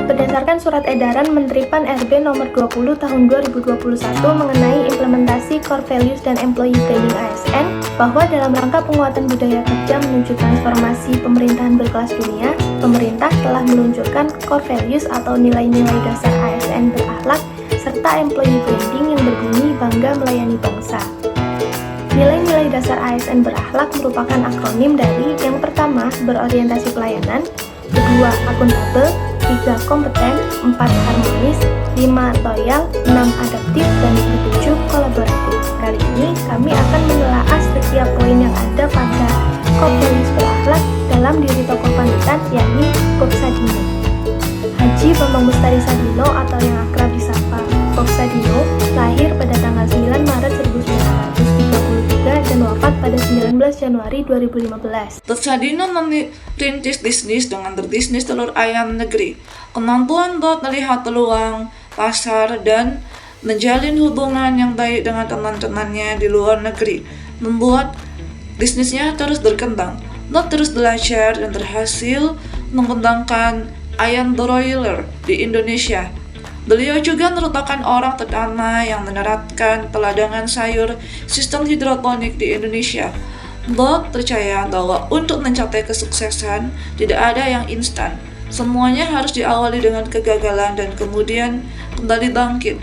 Berdasarkan Surat Edaran Menteri PAN RB Nomor 20 Tahun 2021 mengenai implementasi Core Values dan Employee Branding ASN, bahwa dalam rangka penguatan budaya kerja menuju transformasi pemerintahan berkelas dunia, pemerintah telah meluncurkan Core Values atau nilai-nilai dasar ASN berakhlak serta Employee Branding yang berbunyi bangga melayani bangsa. Nilai-nilai dasar ASN berakhlak merupakan akronim dari yang pertama, berorientasi pelayanan, kedua, akuntabel, 3. Kompeten, 4. Harmonis, 5. Loyal, 6. Adaptif, dan 7. Kolaboratif. Kali ini kami akan menelaah setiap poin yang ada pada Core Values berakhlak dalam diri tokoh panutan, yakni Bob Sadino. Haji Bambang Bestari Sadino atau yang akrab disapa Bob Sadino lahir pada tanggal 9 Maret 1933 dan wafat pada 19 Januari 2015. Bob Sadino merintis bisnis dengan berbisnis telur ayam negeri. Kemampuan Bob melihat peluang pasar dan menjalin hubungan yang baik dengan teman-temannya di luar negeri membuat bisnisnya terus berkembang. Bob terus belajar dan berhasil mengembangkan ayam broiler di Indonesia. Beliau juga merupakan orang pertama yang menerapkan peladangan sayur sistem hidroponik di Indonesia. Bob percaya bahwa untuk mencapai kesuksesan tidak ada yang instan. Semuanya harus diawali dengan kegagalan dan kemudian kembali bangkit.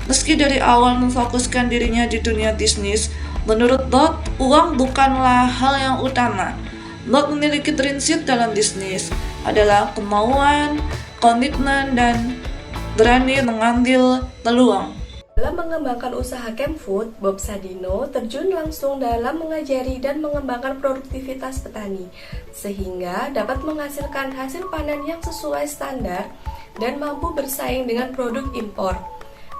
Meski dari awal memfokuskan dirinya di dunia bisnis, menurut Bob, uang bukanlah hal yang utama. Bob memiliki prinsip dalam bisnis adalah kemauan, komitmen, dan berani mengambil peluang. Dalam mengembangkan usaha Kemfood, Bob Sadino terjun langsung dalam mengajari dan mengembangkan produktivitas petani, sehingga dapat menghasilkan hasil panen yang sesuai standar dan mampu bersaing dengan produk impor.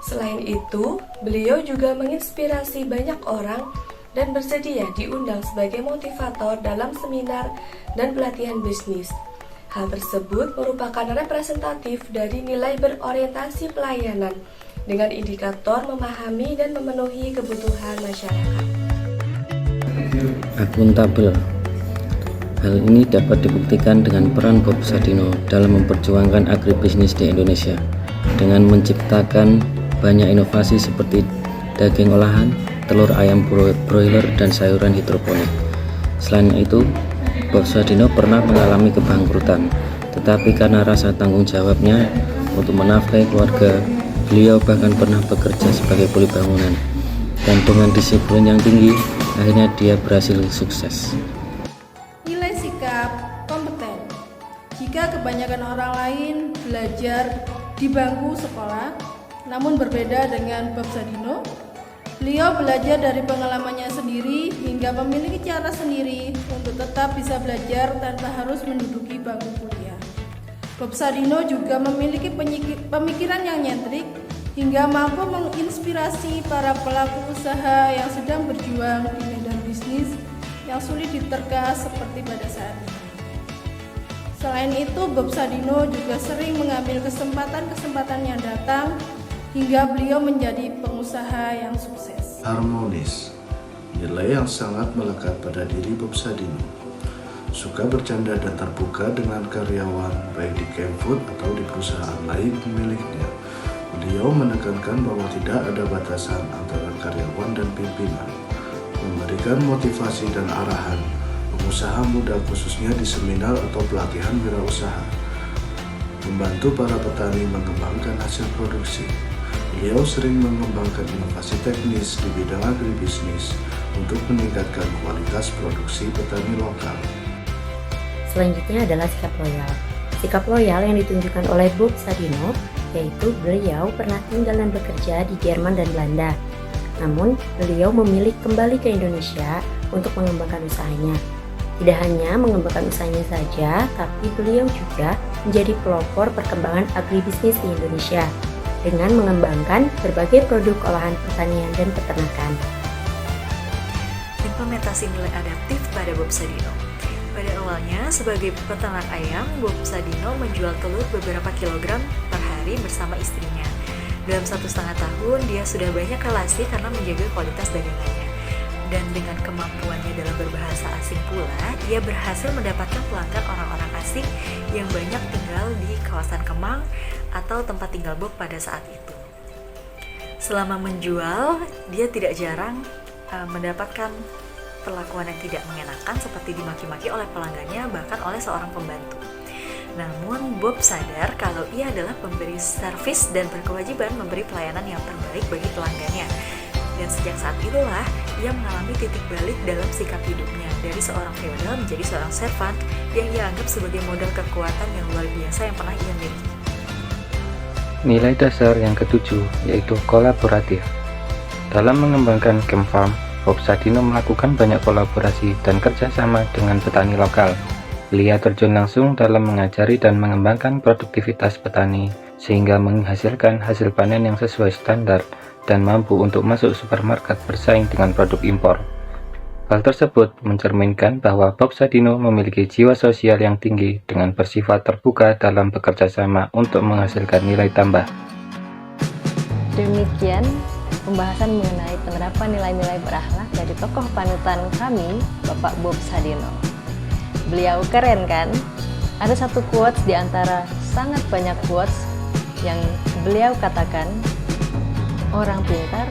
Selain itu, beliau juga menginspirasi banyak orang dan bersedia diundang sebagai motivator dalam seminar dan pelatihan bisnis. Hal tersebut merupakan representatif dari nilai berorientasi pelayanan dengan indikator memahami dan memenuhi kebutuhan masyarakat. Akuntabel. Hal ini dapat dibuktikan dengan peran Bob Sadino dalam memperjuangkan agribisnis di Indonesia dengan menciptakan banyak inovasi seperti daging olahan, telur ayam broiler, dan sayuran hidroponik. Selain itu, Bob Sadino pernah mengalami kebangkrutan, tetapi karena rasa tanggung jawabnya untuk menafkahi keluarga, beliau bahkan pernah bekerja sebagai kuli bangunan. Dan dengan disiplin yang tinggi, akhirnya dia berhasil sukses. Nilai sikap kompeten. Jika kebanyakan orang lain belajar di bangku sekolah, namun berbeda dengan Bob Sadino, beliau belajar dari pengalamannya sendiri hingga memiliki cara sendiri untuk tetap bisa belajar tanpa harus menduduki bangku kuliah. Bob Sadino juga memiliki pemikiran yang nyentrik hingga mampu menginspirasi para pelaku usaha yang sedang berjuang di medan bisnis yang sulit diterka seperti pada saat ini. Selain itu, Bob Sadino juga sering mengambil kesempatan-kesempatan yang datang hingga beliau menjadi pengusaha yang sukses. Harmonis, nilai yang sangat melekat pada diri Bob Sadino. Suka bercanda dan terbuka dengan karyawan, baik di Kemfood atau di perusahaan lain miliknya. Beliau menekankan bahwa tidak ada batasan antara karyawan dan pimpinan, memberikan motivasi dan arahan pengusaha muda khususnya di seminar atau pelatihan wirausaha, membantu para petani mengembangkan hasil produksi. Beliau sering mengembangkan inovasi teknis di bidang agribisnis untuk meningkatkan kualitas produksi petani lokal. Selanjutnya adalah sikap loyal. Sikap loyal yang ditunjukkan oleh Bob Sadino yaitu beliau pernah tinggal dan bekerja di Jerman dan Belanda. Namun, beliau memilih kembali ke Indonesia untuk mengembangkan usahanya. Tidak hanya mengembangkan usahanya saja, tapi beliau juga menjadi pelopor perkembangan agribisnis di Indonesia dengan mengembangkan berbagai produk olahan pertanian dan peternakan. Implementasi nilai adaptif pada Bob Sadino. Pada awalnya, sebagai peternak ayam, Bob Sadino menjual telur beberapa kilogram per hari bersama istrinya. Dalam 1,5 tahun, dia sudah banyak relasi karena menjaga kualitas dagangannya. Dan dengan kemampuannya dalam berbahasa asing pula, ia berhasil mendapatkan pelanggan orang-orang asing yang banyak tinggal di kawasan kawasan Kemang atau tempat tinggal Bob pada saat itu. Selama menjual, dia tidak jarang mendapatkan perlakuan yang tidak mengenakan seperti dimaki-maki oleh pelanggannya, bahkan oleh seorang pembantu. Namun Bob sadar kalau ia adalah pemberi servis dan berkewajiban memberi pelayanan yang terbaik bagi pelanggannya. Dan sejak saat itulah ia mengalami titik balik dalam sikap hidupnya dari seorang feodal menjadi seorang servant yang ia anggap sebagai modal kekuatan yang luar biasa yang pernah ia miliki. Nilai dasar yang ketujuh yaitu kolaboratif. Dalam mengembangkan Camp Farm, Bob Sadino melakukan banyak kolaborasi dan kerjasama dengan petani lokal. Beliau terjun langsung dalam mengajari dan mengembangkan produktivitas petani sehingga menghasilkan hasil panen yang sesuai standar dan mampu untuk masuk supermarket bersaing dengan produk impor. Hal tersebut mencerminkan bahwa Bob Sadino memiliki jiwa sosial yang tinggi dengan bersifat terbuka dalam bekerja sama untuk menghasilkan nilai tambah. Demikian pembahasan mengenai penerapan nilai-nilai berakhlak dari tokoh panutan kami, Bapak Bob Sadino. Beliau keren kan? Ada satu quotes di antara sangat banyak quotes yang beliau katakan, orang pintar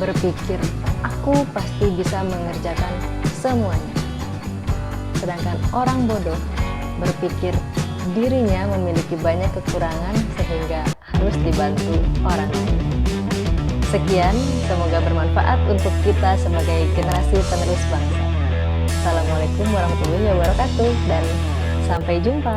berpikir, aku pasti bisa mengerjakan semuanya. Sedangkan orang bodoh berpikir dirinya memiliki banyak kekurangan sehingga harus dibantu orang lain. Sekian, semoga bermanfaat untuk kita sebagai generasi penerus bangsa. Assalamualaikum warahmatullahi wabarakatuh dan sampai jumpa.